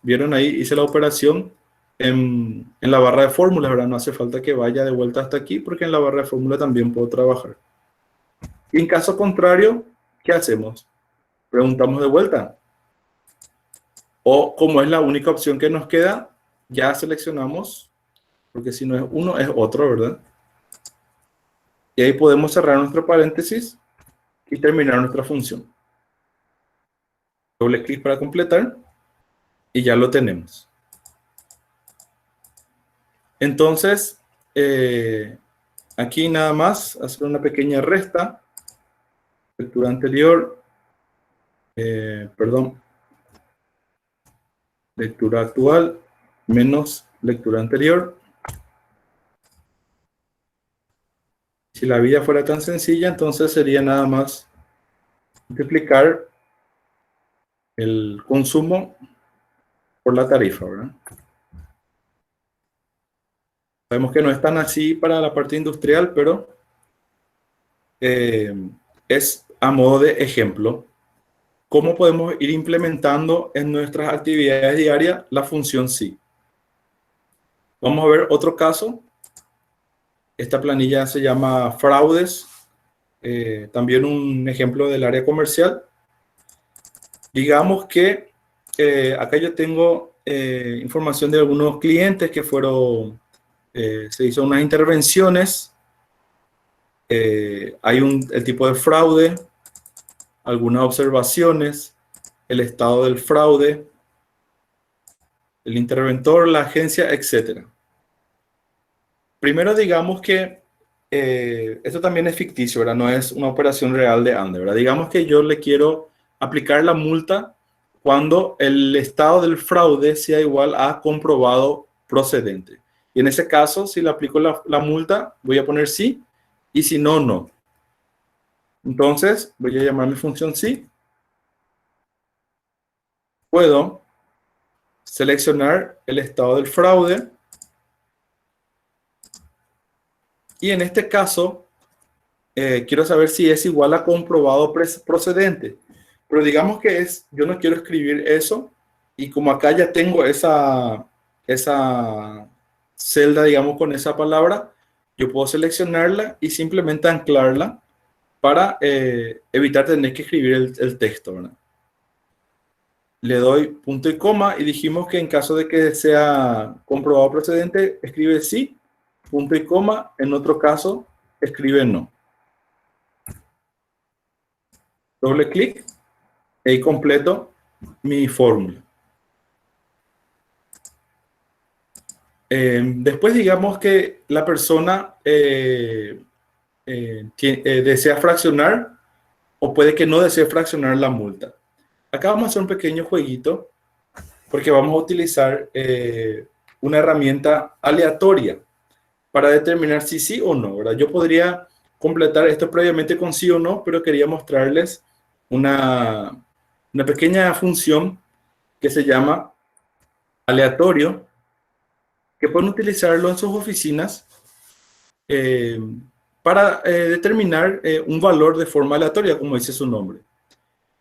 Vieron ahí, hice la operación en la barra de fórmulas, ¿verdad? No hace falta que vaya de vuelta hasta aquí porque en la barra de fórmula también puedo trabajar. Y en caso contrario, ¿qué hacemos? Preguntamos de vuelta. O como es la única opción que nos queda, ya seleccionamos, porque si no es uno, es otro, ¿verdad? Y ahí podemos cerrar nuestro paréntesis y terminar nuestra función. Doble clic para completar y ya lo tenemos. Entonces, aquí nada más hacer una pequeña resta. Lectura anterior, perdón, lectura actual menos lectura anterior. Si la vida fuera tan sencilla, entonces sería nada más multiplicar el consumo por la tarifa, ¿verdad? Sabemos que no es tan así para la parte industrial, pero es a modo de ejemplo cómo podemos ir implementando en nuestras actividades diarias la función sí. Vamos a ver otro caso. Esta planilla se llama fraudes, también un ejemplo del área comercial. Digamos que acá yo tengo información de algunos clientes que fueron, se hizo unas intervenciones, hay el tipo de fraude, algunas observaciones, el estado del fraude, el interventor, la agencia, etc. Primero digamos que esto también es ficticio, ¿verdad? No es una operación real de Ande, ¿verdad? Digamos que yo le quiero aplicar la multa cuando el estado del fraude sea igual a comprobado procedente. Y en ese caso, si le aplico la multa, voy a poner sí, y si no, no. Entonces, voy a llamar mi función sí. Puedo seleccionar el estado del fraude. Y en este caso, quiero saber si es igual a comprobado procedente. Pero digamos que yo no quiero escribir eso. Y como acá ya tengo esa celda, digamos, con esa palabra, yo puedo seleccionarla y simplemente anclarla para evitar tener que escribir el texto, ¿verdad? Le doy punto y coma y dijimos que en caso de que sea comprobado procedente, escribe sí, punto y coma. En otro caso, escribe no. Doble clic y completo mi fórmula. Después digamos que la persona desea fraccionar o puede que no desee fraccionar la multa. Acá vamos a hacer un pequeño jueguito porque vamos a utilizar una herramienta aleatoria para determinar si sí o no, ¿verdad? Yo podría completar esto previamente con sí o no, pero quería mostrarles una pequeña función que se llama aleatorio, que pueden utilizarlo en sus oficinas eh, para determinar un valor de forma aleatoria, como dice su nombre.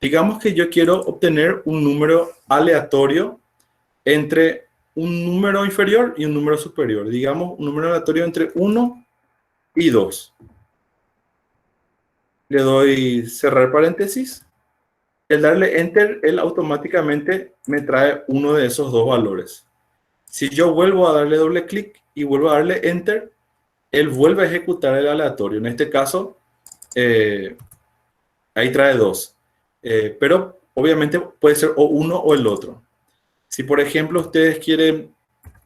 Digamos que yo quiero obtener un número aleatorio entre un número inferior y un número superior. Digamos, un número aleatorio entre 1 y 2. Le doy cerrar paréntesis. El darle enter, él automáticamente me trae uno de esos dos valores. Si yo vuelvo a darle doble clic y vuelvo a darle enter, él vuelve a ejecutar el aleatorio. En este caso, ahí trae 2. Pero obviamente puede ser o uno o el otro. Si por ejemplo ustedes quieren,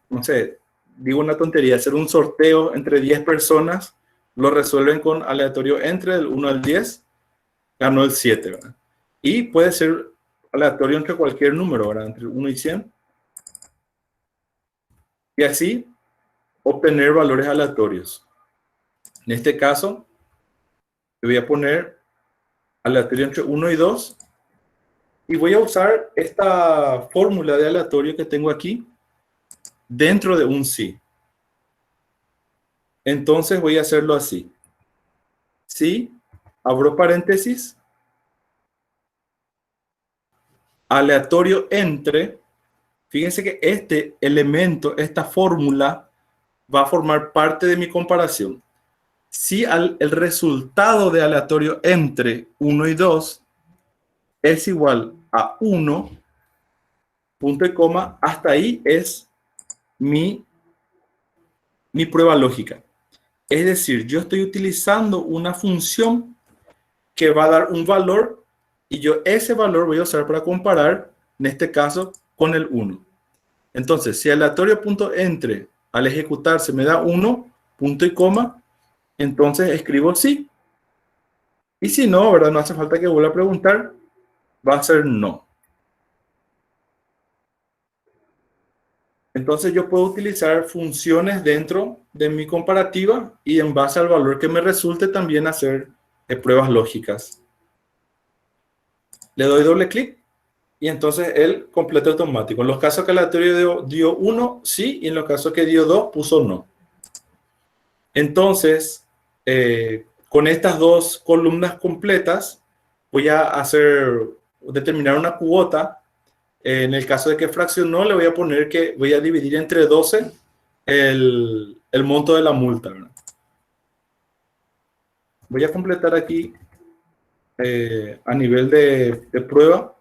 no sé, digo una tontería, hacer un sorteo entre 10 personas, lo resuelven con aleatorio entre el 1 al 10, ganó el 7, ¿verdad? Y puede ser aleatorio entre cualquier número, ¿verdad? Entre 1 y 100. Y así obtener valores aleatorios. En este caso, le voy a poner aleatorio entre 1 y 2. Y voy a usar esta fórmula de aleatorio que tengo aquí dentro de un sí. Entonces voy a hacerlo así. Sí, abro paréntesis, aleatorio entre. Fíjense que este elemento, esta fórmula, va a formar parte de mi comparación. Si el resultado de aleatorio entre 1 y 2 es igual a 1, punto y coma, hasta ahí es mi prueba lógica. Es decir, yo estoy utilizando una función que va a dar un valor y yo ese valor voy a usar para comparar, en este caso, con el 1. Entonces, si aleatorio.entre al ejecutarse me da 1, punto y coma, entonces escribo sí. Y si no, ¿verdad? No hace falta que vuelva a preguntar, va a ser no. Entonces yo puedo utilizar funciones dentro de mi comparativa y en base al valor que me resulte también hacer pruebas lógicas. Le doy doble clic y entonces él completa automático. En los casos que el aleatorio dio 1, sí, y en los casos que dio 2, puso no. Entonces, con estas dos columnas completas, voy a determinar una cuota. En el caso de que fraccionó, le voy a poner que voy a dividir entre 12 el monto de la multa, ¿verdad? Voy a completar aquí a nivel de prueba.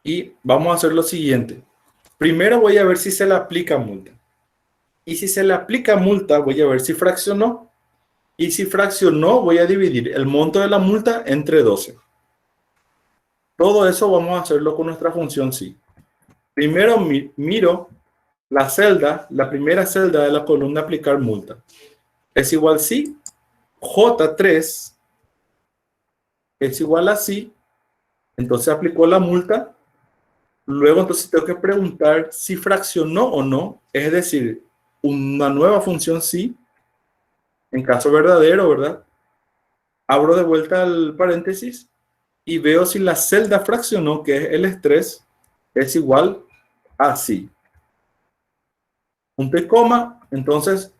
Y vamos a hacer lo siguiente. Primero voy a ver si se le aplica multa. Y si se le aplica multa, voy a ver si fraccionó. Y si fraccionó, voy a dividir el monto de la multa entre 12. Todo eso vamos a hacerlo con nuestra función sí. Primero miro la celda, la primera celda de la columna aplicar multa. Es igual sí, J3 es igual a sí, entonces aplicó la multa. Luego entonces tengo que preguntar si fraccionó o no, es decir, una nueva función sí, en caso verdadero, ¿verdad? Abro de vuelta el paréntesis y veo si la celda fraccionó, que es el estrés, es igual a sí. Punto y coma, entonces,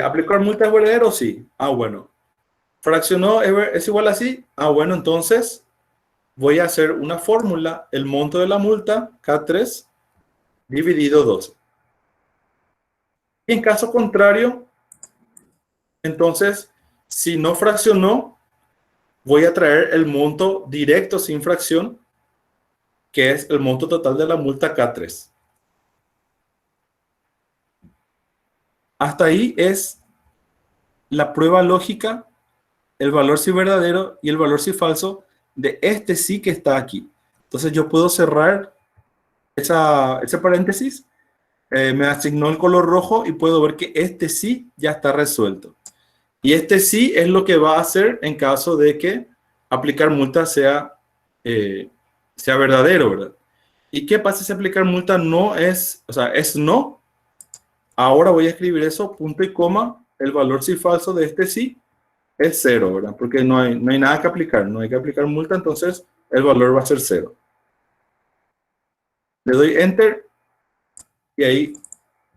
¿aplicar multa es verdadero? Sí. Ah, bueno. ¿Fraccionó es igual a sí? Ah, bueno, entonces voy a hacer una fórmula, el monto de la multa, K3, dividido 12. Y en caso contrario, entonces, si no fraccionó, voy a traer el monto directo sin fracción, que es el monto total de la multa K3. Hasta ahí es la prueba lógica, el valor sí verdadero y el valor sí falso de este sí que está aquí. Entonces yo puedo cerrar ese paréntesis, me asignó el color rojo y puedo ver que este sí ya está resuelto. Y este sí es lo que va a hacer en caso de que aplicar multa sea verdadero, ¿verdad? ¿Y qué pasa si aplicar multa no es, o sea, es no? Ahora voy a escribir eso, punto y coma, el valor sí falso de este sí es 0, ¿verdad? Porque no hay nada que aplicar, no hay que aplicar multa, entonces el valor va a ser 0. Le doy Enter y ahí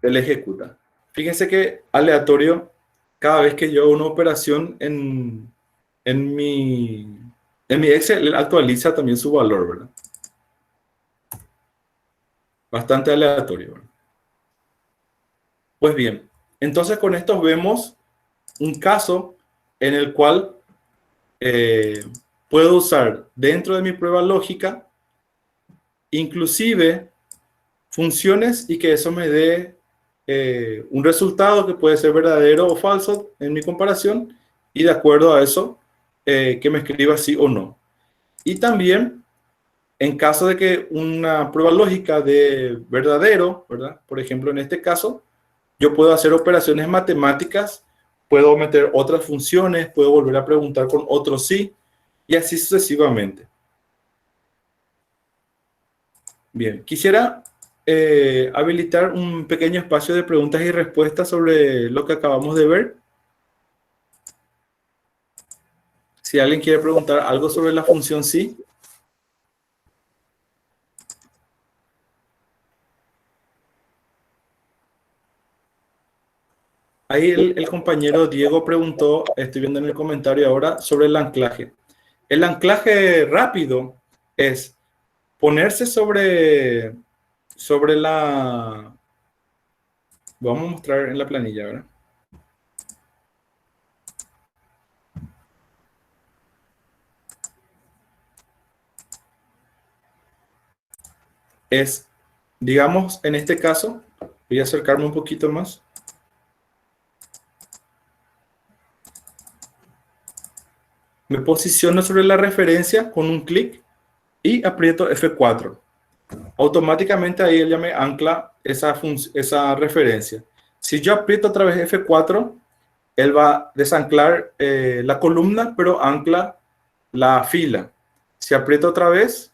él ejecuta. Fíjense que aleatorio, cada vez que yo hago una operación en mi Excel, él actualiza también su valor, ¿verdad? Bastante aleatorio, ¿verdad? Pues bien, entonces con esto vemos un caso en el cual puedo usar dentro de mi prueba lógica inclusive funciones y que eso me dé un resultado que puede ser verdadero o falso en mi comparación y de acuerdo a eso que me escriba sí o no. Y también en caso de que una prueba lógica de verdadero, ¿verdad? Por ejemplo, en este caso, yo puedo hacer operaciones matemáticas, puedo meter otras funciones, puedo volver a preguntar con otro sí, y así sucesivamente. Bien, quisiera habilitar un pequeño espacio de preguntas y respuestas sobre lo que acabamos de ver. Si alguien quiere preguntar algo sobre la función sí. Ahí el compañero Diego preguntó, estoy viendo en el comentario ahora, sobre el anclaje. El anclaje rápido es ponerse sobre la... Vamos a mostrar en la planilla, ¿verdad? Es, digamos, en este caso, voy a acercarme un poquito más. Me posiciono sobre la referencia con un clic y aprieto F4. Automáticamente ahí él ya me ancla esa referencia. Si yo aprieto otra vez F4, él va a desanclar la columna, pero ancla la fila. Si aprieto otra vez,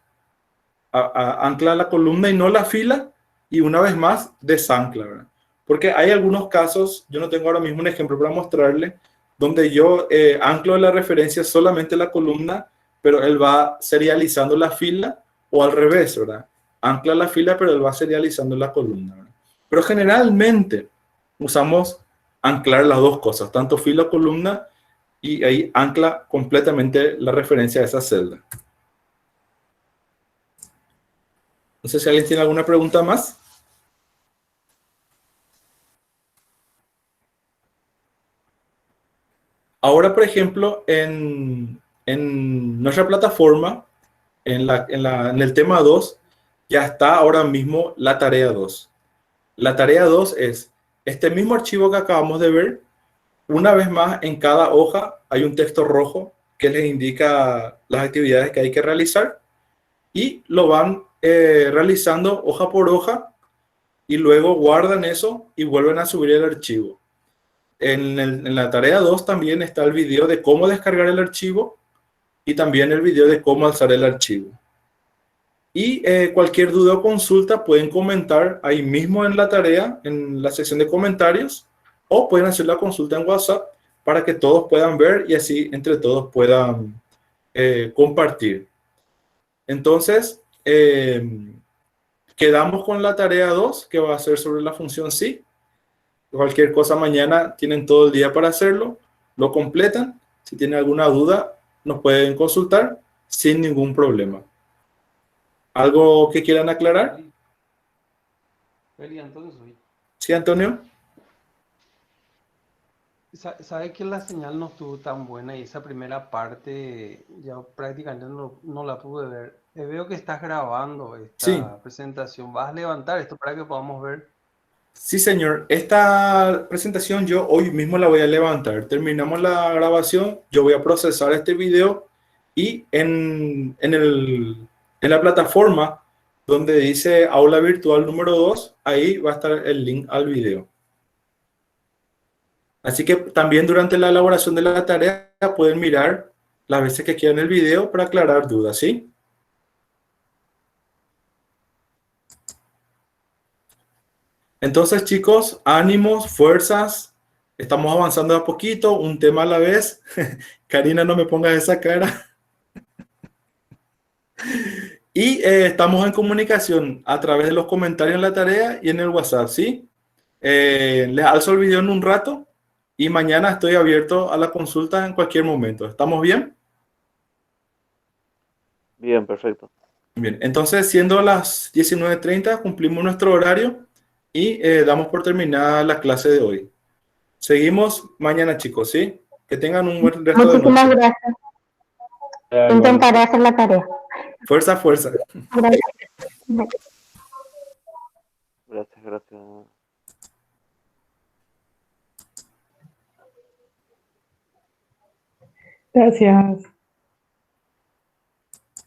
ancla la columna y no la fila, y una vez más desancla, ¿verdad? Porque hay algunos casos, yo no tengo ahora mismo un ejemplo para mostrarle, donde yo anclo la referencia solamente la columna, pero él va serializando la fila, o al revés, ¿verdad? Ancla la fila, pero él va serializando la columna, ¿verdad? Pero generalmente usamos anclar las dos cosas, tanto fila, columna, y ahí ancla completamente la referencia a esa celda. No sé si alguien tiene alguna pregunta más. Ahora, por ejemplo, en nuestra plataforma, en el tema 2, ya está ahora mismo la tarea 2. La tarea 2 es este mismo archivo que acabamos de ver. Una vez más, en cada hoja hay un texto rojo que les indica las actividades que hay que realizar y lo van realizando hoja por hoja y luego guardan eso y vuelven a subir el archivo. En la tarea 2 también está el video de cómo descargar el archivo y también el video de cómo alzar el archivo. Y cualquier duda o consulta pueden comentar ahí mismo en la tarea, en la sección de comentarios, o pueden hacer la consulta en WhatsApp para que todos puedan ver y así entre todos puedan compartir. Entonces, quedamos con la tarea 2, que va a ser sobre la función sí. Cualquier cosa mañana tienen todo el día para hacerlo, lo completan. Si tienen alguna duda, nos pueden consultar sin ningún problema. ¿Algo que quieran aclarar? Sí, Antonio. Sabe que la señal no estuvo tan buena y esa primera parte ya prácticamente no la pude ver. Veo que estás grabando esta Sí. presentación. ¿Vas a levantar esto para que podamos ver? Sí, señor. Esta presentación yo hoy mismo la voy a levantar. Terminamos la grabación, yo voy a procesar este video y en la plataforma donde dice aula virtual número 2, ahí va a estar el link al video. Así que también durante la elaboración de la tarea pueden mirar las veces que quieran el video para aclarar dudas, ¿sí? Entonces, chicos, ánimos, fuerzas. Estamos avanzando de a poquito, un tema a la vez. Karina, no me pongas esa cara. Y estamos en comunicación a través de los comentarios en la tarea y en el WhatsApp, ¿sí? Les alzo el video en un rato y mañana estoy abierto a la consulta en cualquier momento. ¿Estamos bien? Bien, perfecto. Bien, entonces siendo las 19:30 cumplimos nuestro horario y damos por terminada la clase de hoy. Seguimos mañana, chicos, ¿sí? Que tengan un buen resto de Muchísimas noche. gracias. Intentaré hacer la tarea. Fuerza, fuerza. Gracias. Gracias, gracias. Gracias.